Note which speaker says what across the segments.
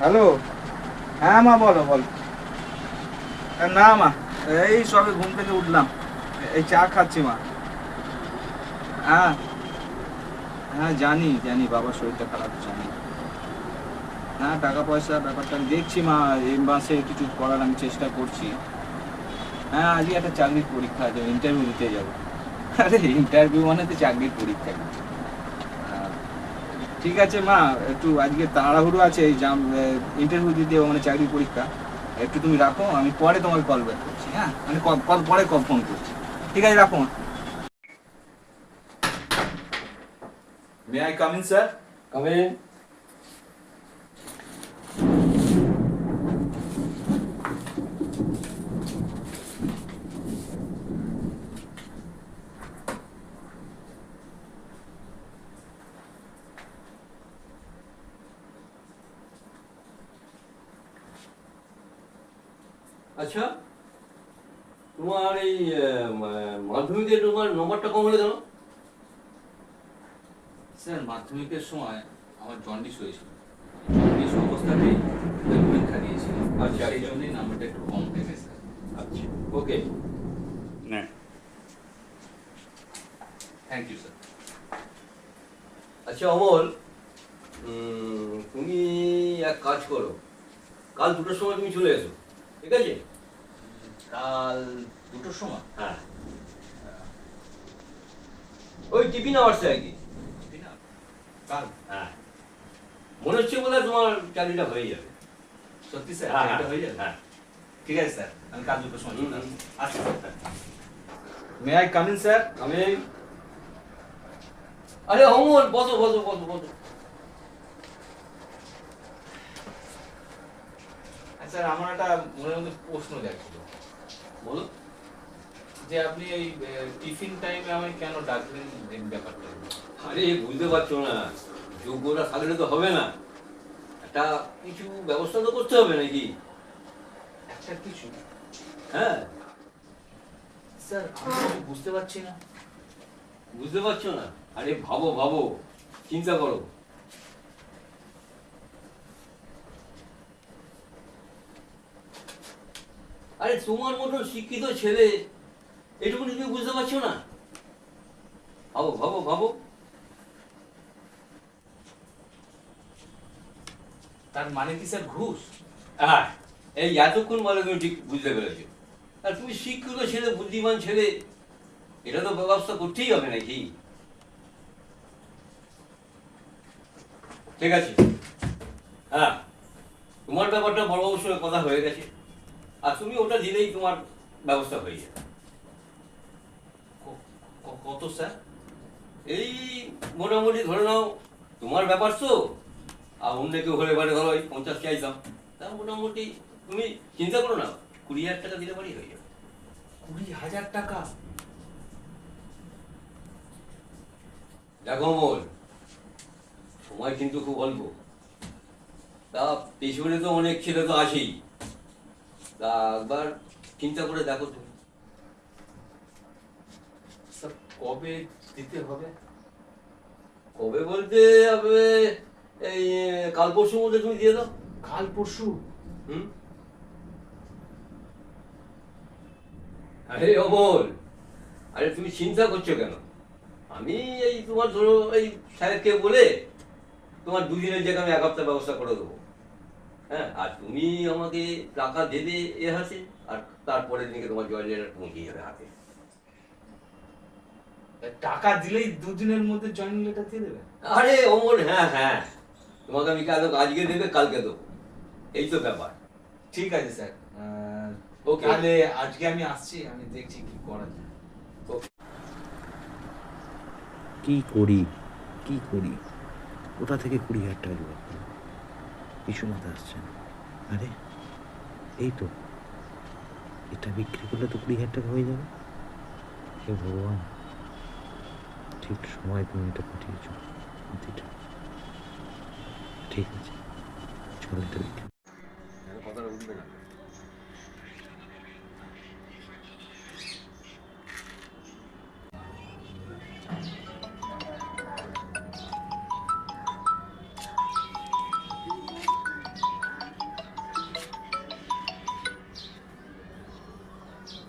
Speaker 1: Hello. হ্যাঁ মা, বলো বলো। না মা, এই সবে ঘুম থেকে উঠলাম, এই চা খাচ্ছি মা। হ্যাঁ হ্যাঁ, জানি জানি বাবার শরীরটা খারাপ, জানি। হ্যাঁ, টাকা পয়সা ব্যাপারটা আমি দেখছি মা, এই মাসে কিছু করার আমি চেষ্টা করছি। হ্যাঁ, আজকে একটা চাকরির পরীক্ষা আছে, ইন্টারভিউ দিতে যাবো। আরে ইন্টারভিউ মানে তো চাকরির পরীক্ষা। আহ, ঠিক আছে মা, একটু আজকে তাড়াহুড়ো আছে, এই ইন্টারভিউ দিতে যাবো, মানে চাকরির পরীক্ষা। একটু তুমি রাখো, আমি পরে তোমাকে কল ব্যাক করছি। হ্যাঁ, মানে পরে ফোন করছি। ঠিক আছে, রাখো। May I come in sir?
Speaker 2: Come in. আচ্ছা, তোমার এই মাধ্যমিকের তোমার নম্বরটা কম হলে কেন?
Speaker 1: স্যার, মাধ্যমিকের সময় আমার জন্ডিস হয়েছিল, জন্ডিস অবস্থাতেই পরীক্ষা দিয়েছিল।
Speaker 2: আচ্ছা,
Speaker 1: সেই জন্যই নাম্বারটা একটু কম পেয়েছে স্যার।
Speaker 2: আচ্ছা, ওকে।
Speaker 1: হ্যাঁ, থ্যাংক ইউ স্যার।
Speaker 2: আচ্ছা অমল, তুমি এক কাজ করো, কাল 2টোর সময় তুমি চলে এসো, ঠিক আছে?
Speaker 1: কাল 2টোর সময়?
Speaker 2: হ্যাঁ, ওই টিফিন আওয়ার্সে আর কি।
Speaker 1: কাল?
Speaker 2: হ্যাঁ, মনে হচ্ছে বোধহয় তোমার চাকরিটা হয়ে যাবে।
Speaker 1: সত্যি স্যার?
Speaker 2: হ্যাঁ,
Speaker 1: এটা হয়ে যাবে?
Speaker 2: হ্যাঁ।
Speaker 1: ঠিক আছে স্যার, আমি কাল 2টোর সময় চলে আসবো।
Speaker 2: হুম।
Speaker 1: আচ্ছা, may I come in sir?
Speaker 2: আমি, আরে অমল, বসো বসো বসো বসো।
Speaker 1: স্যার, আমার একটা মনের মধ্যে প্রশ্ন জাগছিল।
Speaker 2: বলো।
Speaker 1: যে আপনি এই টিফিন টাইমে আমায় কেন ডাকলেন, এই ব্যাপারটা?
Speaker 2: আরে বুঝতে পারছো না, যোগ্যতা থাকলে তো হবে না, একটা কিছু ব্যবস্থা তো করতে হবে নাকি?
Speaker 1: একটা কিছু?
Speaker 2: হ্যাঁ।
Speaker 1: স্যার, আমি কিছু বুঝতে পারছি না।
Speaker 2: বুঝতে পারছো না? আরে ভাবো ভাবো, চিন্তা করো। আরে তোমার মতন শিক্ষিত ছেলে, এটুকু তুমি বুঝতে পারছো না? ভাবো ভাবো ভাবো।
Speaker 1: তার মানে কি স্যার ঘুষ?
Speaker 2: হ্যাঁ, এই এতক্ষণ বলে তুমি ঠিক বুঝতে পেরেছো। আর তুমি শিক্ষিত ছেলে, বুদ্ধিমান ছেলে, এটা তো ব্যবস্থা করতেই হবে নাকি? ঠিক আছে, হ্যাঁ, তোমার ব্যাপারটা বড়বাবুর সঙ্গে কথা হয়ে গেছে, আর তুমি ওটা দিলেই তোমার ব্যবস্থা হয়ে যাবে।
Speaker 1: কত স্যার?
Speaker 2: এই মোটামুটি ধরে নাও, তোমার ব্যাপার তো, আর অন্য কেউ হলে পারে ধরো এই 50 চাইতাম, তা মোটামুটি তুমি চিন্তা করো না, 20,000 টাকা দিলে পারি হয়ে যাবে।
Speaker 1: 20,000 টাকা?
Speaker 2: দেখো মোল, সময় কিন্তু খুব অল্প, তা পেছনে তো অনেক ছেলে তো আছেই, তা একবার চিন্তা করে দেখো তুমি।
Speaker 1: স্যার, কবে দিতে হবে?
Speaker 2: কবে বলতে হবে, এই কাল পরশুর মধ্যে তুমি দিয়ে দাও।
Speaker 1: কাল পরশু?
Speaker 2: হুম। আরে অমল, আরে তুমি চিন্তা করছো কেন? আমি এই তোমার ধরো এই সাহেবকে বলে তোমার 2 দিনের জায়গায় আমি 1 হপ্তাহ ব্যবস্থা করে দেবো। হ্যাঁ, আর তুমি আমাকে টাকা দেবে এ হাতে, আর তারপরের দিনকে তোমার জয়েন্ট লেটার পৌঁছে যাবে হাতে।
Speaker 1: টাকা দিলেই 2 দিনের মধ্যে জয়েনিং লেটার দিয়ে দেবে?
Speaker 2: আরে অমল, হ্যাঁ হ্যাঁ, তোমাকে আমি আজকে দেবে, কালকে দেবো, এই তো ব্যাপার।
Speaker 1: ঠিক আছে স্যার,
Speaker 2: ওকে।
Speaker 1: তাহলে আজকে আমি আসছি, আমি দেখছি কি করা যায়।
Speaker 3: কি করি কি করি, কোথা থেকে 20,000 টাকা জোগাড় করবো, কিছু মাথায় আসছে না। আরে এই তো, এটা বিক্রি করলে তো 20,000 টাকা হয়ে যাবে। হে ভগবান, ঠিক সময় তুমি এটা পাঠিয়েছ বুদ্ধিটা। ঠিক আছে, চল এটা বিক্রি।
Speaker 2: কথাটা উঠবে না।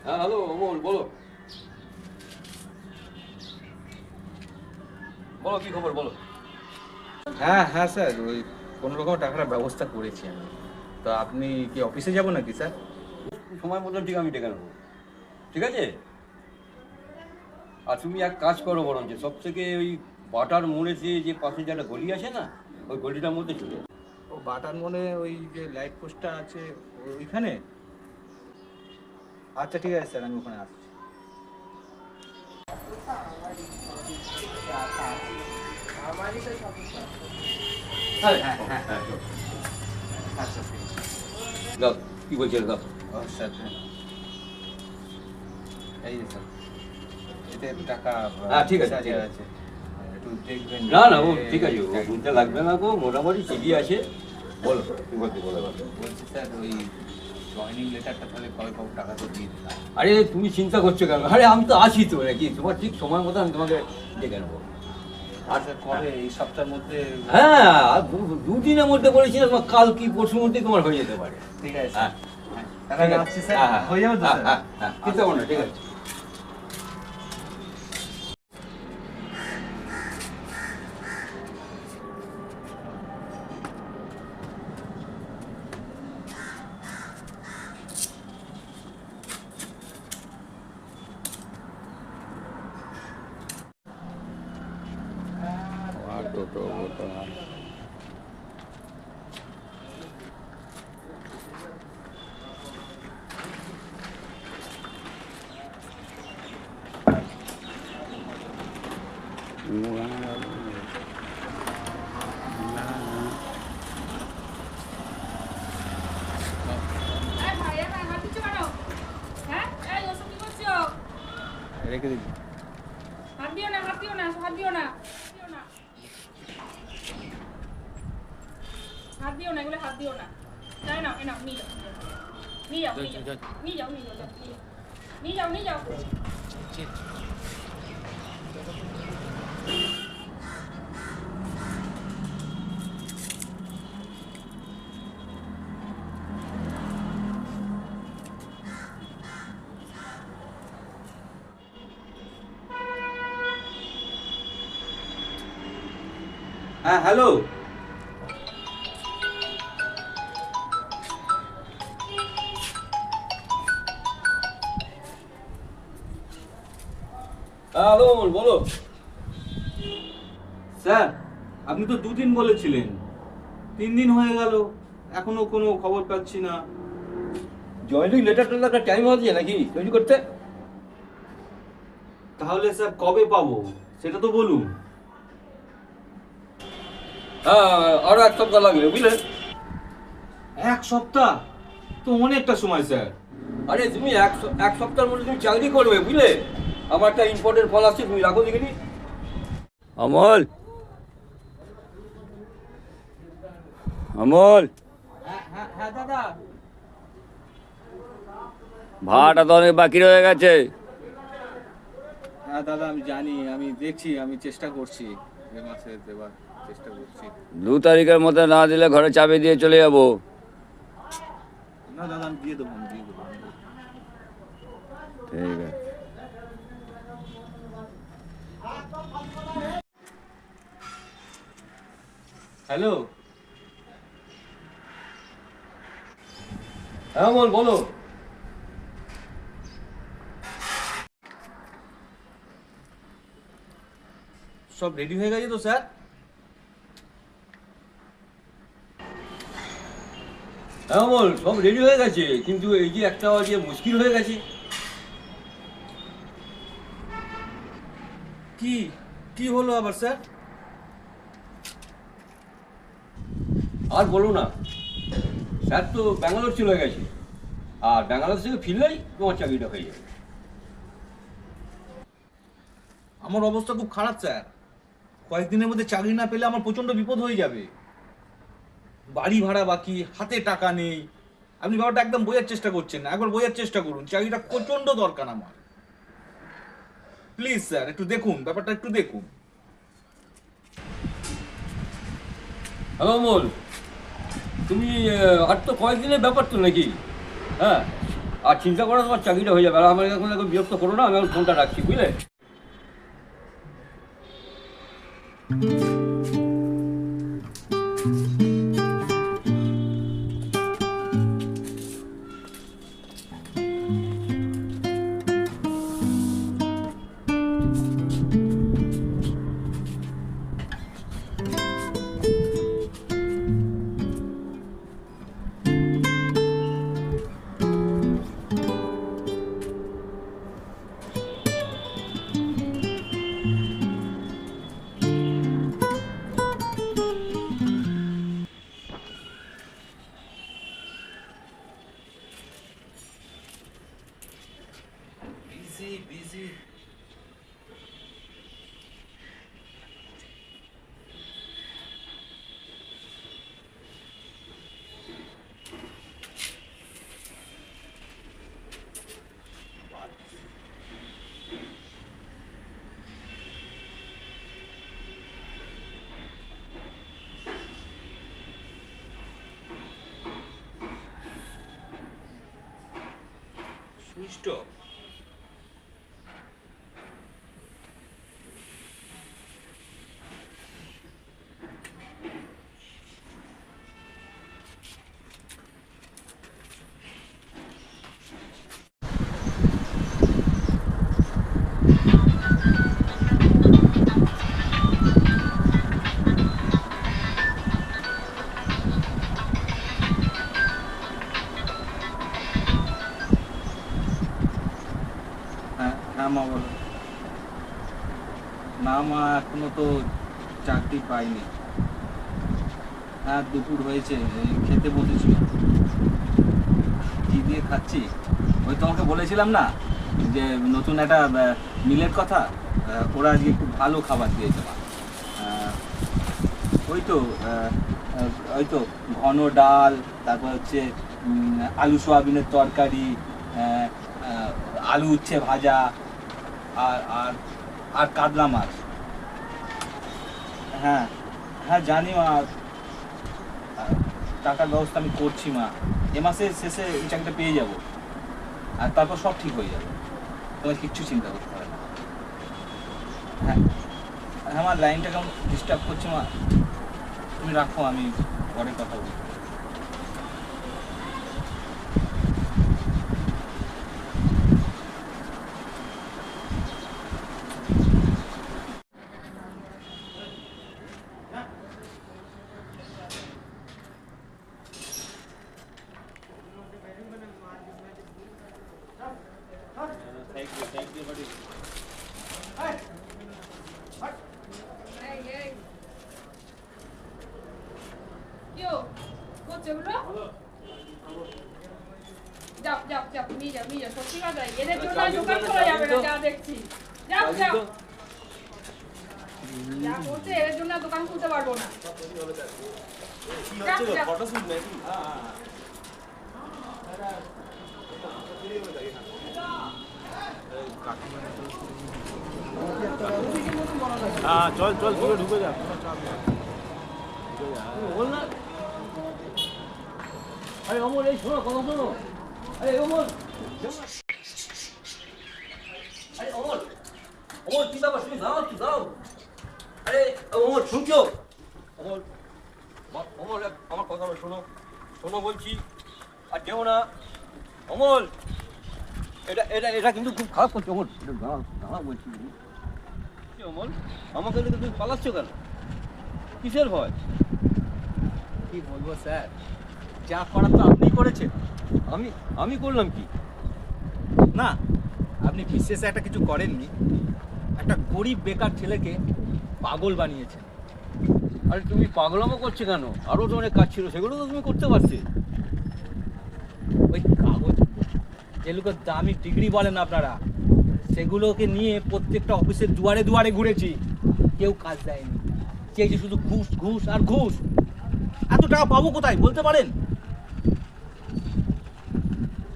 Speaker 2: হ্যাঁ হ্যালো অমল, বলো বলো কি খবর বলো।
Speaker 1: হ্যাঁ হ্যাঁ স্যার, ওই কোনো রকম টাকার ব্যবস্থা করেছি আমি। তো আপনি কি অফিসে যাব নাকি স্যার?
Speaker 2: সময় মতন ঠিক আমি ডেকে নেবো, ঠিক আছে? আর তুমি এক কাজ করো বরঞ্চ, সব থেকে ওই বাটার মোড়েতে যে পাশে যেটা গলি আছে না, ওই গলিটার মধ্যে চলে যাও।
Speaker 1: ও বাটার মনে ওই যে লাইট পোস্টটা আছে ওইখানে? আচ্ছা ঠিক আছে স্যার, আমি ওখানে আসছি।
Speaker 2: হ্যাঁ
Speaker 1: হ্যাঁ হ্যাঁ
Speaker 2: হ্যাঁ চল।
Speaker 1: আচ্ছা ঠিক আছে।
Speaker 2: দাও, কি বলছিল দাও।
Speaker 1: ও স্যার হ্যাঁ, এই যে স্যার, এতে টাকা
Speaker 2: হ্যাঁ, ঠিক আছে,
Speaker 1: সাজা
Speaker 2: ঠিক আছে।
Speaker 1: আছে, একটু দেখবেন।
Speaker 2: না না ও ঠিক আছে, ও বুঝতে লাগবে না গো, মোটামুটি ঠিকই আছে। বলো কি বলতে বলো এবার।
Speaker 1: বলছি স্যার, ওই জয়েনিং লেটারটা তাহলে কবে পাবো? টাকা তো দিয়ে দিলাম।
Speaker 2: আরে তুমি চিন্তা করছো কেন? আরে আমি তো আছি তো নাকি, তোমার ঠিক সময় মতো আমি তোমাকে ডেকে নেবো।
Speaker 1: আর স্যার কবে? এই সপ্তাহের মধ্যে?
Speaker 2: হ্যাঁ, আর দুদিনের মধ্যে বলেছিলাম, কাল কি পরশুর মধ্যেই তোমার হয়ে যেতে পারে।
Speaker 1: ঠিক আছে
Speaker 2: হ্যাঁ
Speaker 1: হ্যাঁ, তাহলে আমি আসছি স্যার,
Speaker 2: হ্যাঁ, হ্যাঁ,
Speaker 1: হয়ে যাবে তো
Speaker 2: হ্যাঁ,
Speaker 1: স্যার?
Speaker 2: হ্যাঁ, হ্যাঁ, চিন্তা করো না, ঠিক আছে।
Speaker 4: এই ভাই, এই ভাই, হাত দিচ্ছ কেন? হ্যাঁ? এই, ওসব কি করছো?
Speaker 1: রেখে দিচ্ছি।
Speaker 4: হাত দিও না, হাত দিও না, হাত দিও না, দিও না। হাত দিও না, এগুলো হাত দিও না। তাই নাও, এ নাও, নিয়ে যাও। নিয়ে যাও, নিয়ে যাও। নিয়ে যাও, নিয়ে যাও, যাও, নিয়ে যাও। নিয়ে যাও, নিয়ে যাও।
Speaker 1: হ্যাঁ হ্যালো,
Speaker 2: হ্যালো অমল, বলো।
Speaker 1: স্যার আপনি তো 2 দিন বলেছিলেন, 3 দিন হয়ে গেল, এখনো কোনো খবর পাচ্ছি না।
Speaker 2: জয়েনিং লেটারটা একটা টাইম আছে নাকি তৈরি করতে?
Speaker 1: তাহলে স্যার কবে পাবো সেটা তো বলুন।
Speaker 2: হ্যাঁ, আরো এক সপ্তাহ লাগবে বুঝলে।
Speaker 1: 1 সপ্তাহ তো অনেকটা সময় স্যার।
Speaker 2: আরে তুমি এক সপ্তাহের মধ্যে তুমি চাকরি করবে বুঝলে। আমার একটা ইম্পর্টেন্ট কল আসছে, তুমি রাখো দেখিনি। অমল, অমল,
Speaker 1: হ্যাঁ হ্যাঁ হ্যাঁ দাদা।
Speaker 2: ভাড়াটা তো অনেক বাকি রয়ে গেছে।
Speaker 1: হ্যাঁ দাদা আমি জানি, আমি দেখছি, আমি চেষ্টা করছি, এ মাসে দেবার চেষ্টা করছি।
Speaker 2: 2 তারিখের মধ্যে না দিলে ঘরে চাবি দিয়ে চলে যাবো।
Speaker 1: না দাদা আমি দিয়ে দেবো, আমি দিয়ে দেবো।
Speaker 2: ঠিক আছে।
Speaker 1: হ্যালো,
Speaker 2: হ্যাঁ অমল বলো।
Speaker 1: সব রেডি হয়ে গেছে তো স্যার?
Speaker 2: হ্যাঁ অমল, সব রেডি হয়ে গেছে, কিন্তু এই যে একটা যে মুশকিল হয়ে গেছে।
Speaker 1: কি কি হলো আবার স্যার?
Speaker 2: আর বলো না, স্যার তো ব্যাঙ্গালোর চলে গেছে, আর ব্যাঙ্গালোর থেকে ফিরলেই তোমার চাকরিটা হয়ে যাবে।
Speaker 1: আমার অবস্থা খুব খারাপ স্যার, কয়েকদিনের মধ্যে চাকরি না পেলে আমার প্রচন্ড বিপদ হয়ে যাবে। বাড়ি ভাড়া বাকি, হাতে টাকা নেই। আপনি ব্যাপারটা একদম বোঝার চেষ্টা করছেন না, একবার বোঝার চেষ্টা করুন, চাকরিটা প্রচন্ড দরকার আমার। প্লিজ স্যার একটু দেখুন, ব্যাপারটা একটু দেখুন।
Speaker 2: হ্যালো অমল, তুমি আর তো কয়েকদিনের ব্যাপার তো নাকি? হ্যাঁ, আর চিন্তা করো তোমার চাকরিটা হয়ে যাবে। আর আমার এখন এখন বিরক্ত করো না, আমি এখন ফোনটা রাখছি, বুঝলে?
Speaker 1: Busy busy. Switch off. হ্যাঁ হ্যাঁ মা বলো। না মা, এখনো তো চাকরি পাইনি। হ্যাঁ দুপুর হয়েছে, এই খেতে বসেছি। কি দিয়ে খাচ্ছি? ওই তোমাকে বলেছিলাম না যে নতুন একটা মিলের কথা, ওরা আজকে খুব ভালো খাবার দিয়েছে মা। ওই তো ওই তো ঘন ডাল, তারপর হচ্ছে আলু সোয়াবিনের তরকারি, আলু উচ্ছে ভাজা, আর আর আর কাতলা মাছ। হ্যাঁ হ্যাঁ জানি মা, টাকার ব্যবস্থা আমি করছি মা। এ মাসের শেষে এই চাকরিটা পেয়ে যাব, আর তারপর সব ঠিক হয়ে যাবে। তোমার কিচ্ছু চিন্তা করতে হবে না। হ্যাঁ হ্যাঁ, আমার লাইনটা কেমন ডিস্টার্ব করছে মা, তুমি রাখো, আমি পরে কথা বলবো।
Speaker 4: কেউ করছে ওগুলো? যাও যাও যাও, নিয়ে যাও নিয়ে যাও, সত্যি কথা এদের জন্য আর দোকান খোলা যাবে না, যা দেখছি। যাও যাও, যা করছে এদের জন্য আর দোকান খুলতে পারবো না। যাও, যাও।
Speaker 5: চল চল তুই ঢুকে যা।
Speaker 2: বল না। আরে অমর, এই শোনো, কথা শোনো। আরে অমর, আরে অমর, অমর কি ব্যাপার? তুমি দাও, তুই দাও। আরে অমর, শুনছো? অমর, অমর আমার কথা শোনো, শোনো বলছি, আর যেও না। অমর, এটা এটা এটা কিন্তু খুব খারাপ করছে। অমর, এটা দাঁড়াও দাঁড়াও বলছি। কি অমর, আমাকে দেখে তুমি পালাচ্ছ কেন? কিসের ভয়?
Speaker 1: কি বলবো স্যার, যা করার তো আপনি করেছেন।
Speaker 2: আমি আমি করলাম কি?
Speaker 1: না, আপনি বিশেষ একটা কিছু করেননি। একটা গরিব বেকার ছেলেকে পাগল বানিয়েছেন।
Speaker 2: আরে তুমি পাগলামো করছে কেন? আরও তো অনেক কাজ ছিল, সেগুলো তো তুমি করতে পারতে।
Speaker 1: ওই কাগজ যেগুলোকে দামি ডিগ্রি বলেন আপনারা, সেগুলোকে নিয়ে প্রত্যেকটা অফিসের দুয়ারে দুয়ারে ঘুরেছি, কেউ কাজ দেয়নি। চেয়েছি শুধু ঘুষ ঘুষ আর ঘুষ। এত টাকা পাবো কোথায় বলতে পারেন?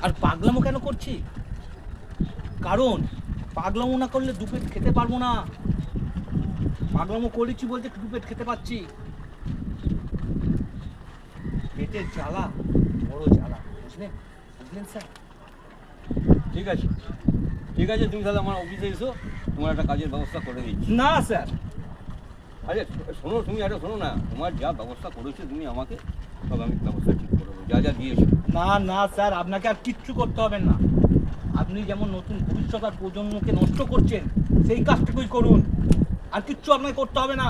Speaker 1: আর পাগলামো কেন করছি? কারণ পাগলামো না করলে দুপেট খেতে পারবো না। পাগলামো করেছি বলতে দুপেট খেতে পাচ্ছি। পেটের জ্বালা বড় জ্বালা, বুঝলেন? বুঝলেন স্যার?
Speaker 2: ঠিক আছে ঠিক আছে, তুমি তাহলে আমার অফিসে এসো, তোমার একটা কাজের ব্যবস্থা করে দিচ্ছি।
Speaker 1: না স্যার,
Speaker 2: আরে শোনো, তুমি আরে শোনো না, তোমার যা ব্যবস্থা করেছো তুমি আমাকে, সব আমি ব্যবস্থা ঠিক করে দেবো, যা যা দিয়েছো।
Speaker 1: না না স্যার, আপনাকে আর কিচ্ছু করতে হবে না। আপনি যেমন নতুন ভবিষ্যৎ আর প্রজন্মকে নষ্ট করছেন, সেই কাজটুকুই করুন, আর কিচ্ছু আপনাকে করতে হবে না।